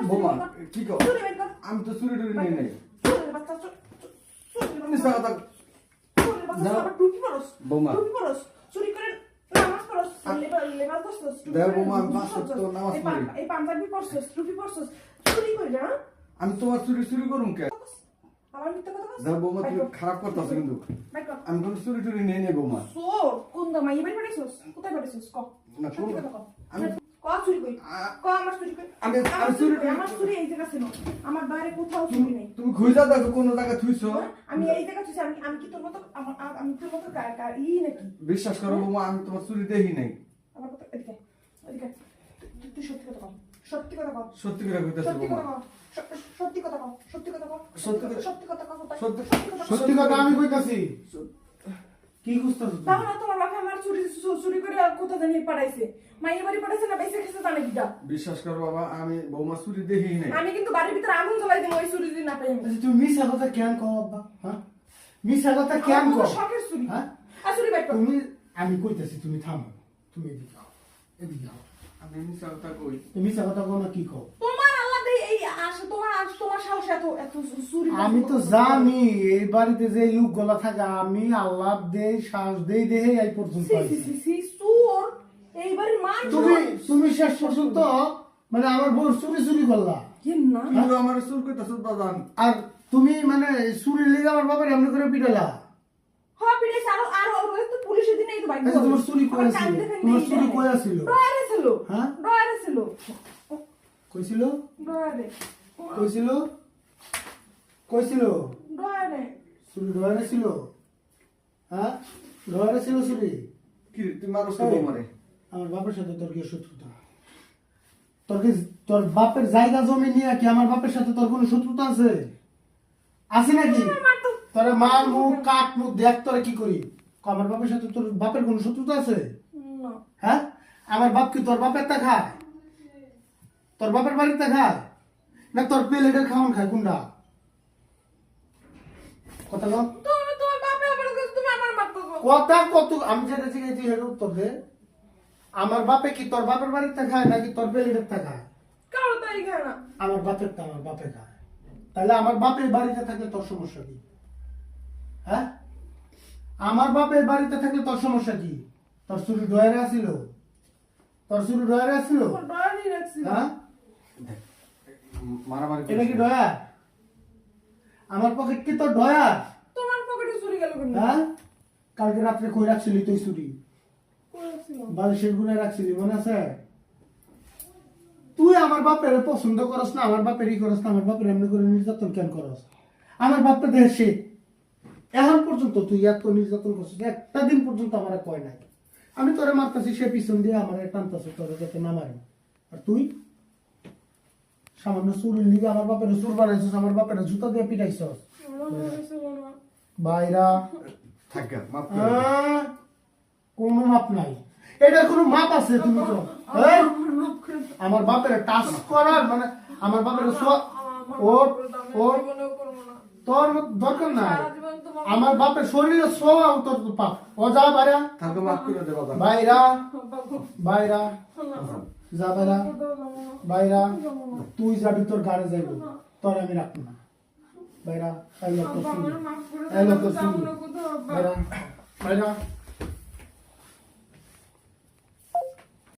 বোমা কি কর আমি তো চুরি টুরি নেই নাই মিছা কথা বোমা চুরি করে নামাজ পড়ছ লেবাস পড়ছস দেখ বোমা আমি পাঁচ ওয়াক্ত নামাজ পড়ি এই পাঞ্জাবি পড়ছস টুপি পড়ছস চুরি করে না আমি তোমার চুরি করুম কে আমার মিথ্যা কথা বলছ দেখ বোমা তুই খারাপ করতাছ কিন্তু আমি কোনো চুরি টুরি নেই নাই বোমা সোর কোন দমা ইবাই পড়ছস কোথায় পড়ছস ক না কোন আমি ক চুরি কই ক আমার চুরি কই আমি চুরি আমার চুরি এই জায়গা ছিল আমার বাইরে কোথাও চুরি নেই তুমি খুঁজা দেখো কোন জায়গা থুইছো আমি এই জায়গা থুইছি আমি কি তোর মতো আমি তোর মতো ই নাকি বিশ্বাস করো বোমা আমি তোমার চুরি দেখি নাই আমার কথা এদিকে এদিকে তুই সত্যি কথা বল সত্যি কথা বল সত্যি করে কইতাছি বোমা সত্যি কথা বল সত্যি কথা বল সত্যি কথা বল সত্যি কথা আমি কইতাছি কি খুঁজতাছ তুমি তাহলে তোমার বাবা আমার চুরি করে কোথা জানি পাঠাইছে মাইয়া বাড়ি পাঠাইছে না বেঁচে গেছে জানে কিটা বিশ্বাস কর বাবা আমি বৌমা চুরি দেখি নাই আমি কিন্তু বাড়ির ভিতরে আগুন জ্বালাই দিই ওই চুরি যদি না পাই আমি তুমি মিছা কথা কেন কও আব্বা হ্যাঁ মিছা কথা কেন কও শখের চুরি হ্যাঁ চুরি বাইক তুমি আমি কইতাছি তুমি থামো তুমি এদিকে আও আমি মিছা কথা কই তুমি মিছা কথা কও না কি কও তোমার আল্লাহ দেই এই আসে তোমার সাহস এত চুরি আমি তো জানি এই বাড়িতে যে লোক গলা থাকে আমি আল্লাহ দেই সাহস দেই দেহে এই পর্যন্ত আইছি চোর এইবারের মান তুমি শেষ পর্যন্ত মানে আমার বউ চুরি করলা কি না তুমি আমার চুর কইতাছ দাদান আর তুমি মানে চুরি লেগে আমার বাবার এমনি করে পিটালা হ্যাঁ পিড়ে আর তো পুলিশের দিনে এই তো বাইক তোমার চুরি করেছিল তোমার চুরি করেছিল ডয়ারে ছিল হ্যাঁ ডয়ারে ছিল কইছিল ডয়ারে কইছিল কইছিল ডয়ারে চুরি ডয়ারে ছিল হ্যাঁ ডয়ারে ছিল চুরি কি তুমি মারো বৌমারে আমার বাপের সাথে তোর কি শত্রুতা তোর বাপের জায়গা জমি নিয়ে কি আমার বাপের সাথে তোর কোনো শত্রুতা আছে আছে নাকি তোর মার মুখ কাক মুখ দেখ তোরা কি করি আমার বাপের সাথে তোর বাপের কোনো শত্রুতা আছে না হ্যাঁ আমার বাপ কি তোর বাপের তা খায় তোর বাপের বাড়িতে খায় না তোর প্লেটের খাওয়ান খায় কোনটা কথা কম তুমি তোমার বাপে আমার কাছে তুমি আমার বাপ কথা কত আমি যেটা জিজ্ঞাসা সেটা উত্তর দে আমার বাপে কি তোর বাপের বাড়িতে খায় নাকি তোর প্লেটের তা খায় কারো তাই খায় না আমার বাপের তা আমার বাপে খায় তাহলে আমার বাপের বাড়িতে থাকলে তোর সমস্যা কি হ্যাঁ আমার বাপের বাড়িতে থাকলে তোর সমস্যা কি তোর চুরি ডয়ারে আসিল তোর চুরি ডয়ারে আসিল ডয়ারে রাখছি হ্যাঁ মারামারি এটা কি ডয়ার আমার পকেট কি তোর ডয়ার তোমার পকেটে চুরি গেল কেন হ্যাঁ কালকে রাত্রে কই রাখছিলি তুই চুরি বালিশের গুনে রাখছিলি মনে আছে তুই আমার বাপের পছন্দ করস না আমার বাপেরই করস না আমার বাপের এমনি করে নির্যাতন কেন করস আমার বাপটা দেশে এখন পর্যন্ত তুই এত নির্যাতন করছিস একটা দিন পর্যন্ত আমার কয় নাই আমি তোরে মারতাছি সে পিছন দিয়ে আমার টানতাছে তোরে যাতে না মারি আর তুই সামান্য চুরির লিগে আমার বাপের চুর বানাইছিস আমার বাপের জুতা দিয়ে পিটাইছস বাইরা থাকা মাপ কোনো মাপ নাই এটার কোনো মাপ আছে তুমি তো আমার বাপের টাচ করার মানে আমার বাপের তোর দরকার নাই আমার বাপের শরীরে সোয়াও তোর পাপ ও যা বাইরা থাকা মাপ করে দে বাবা বাইরা বাইরা যা বাইরা বাইরা তুই যাবি তোর গাড়ি যাইব তোর আমি রাখবো না বাইরা এই লোক তোর শুনবি বাইরা বাইরা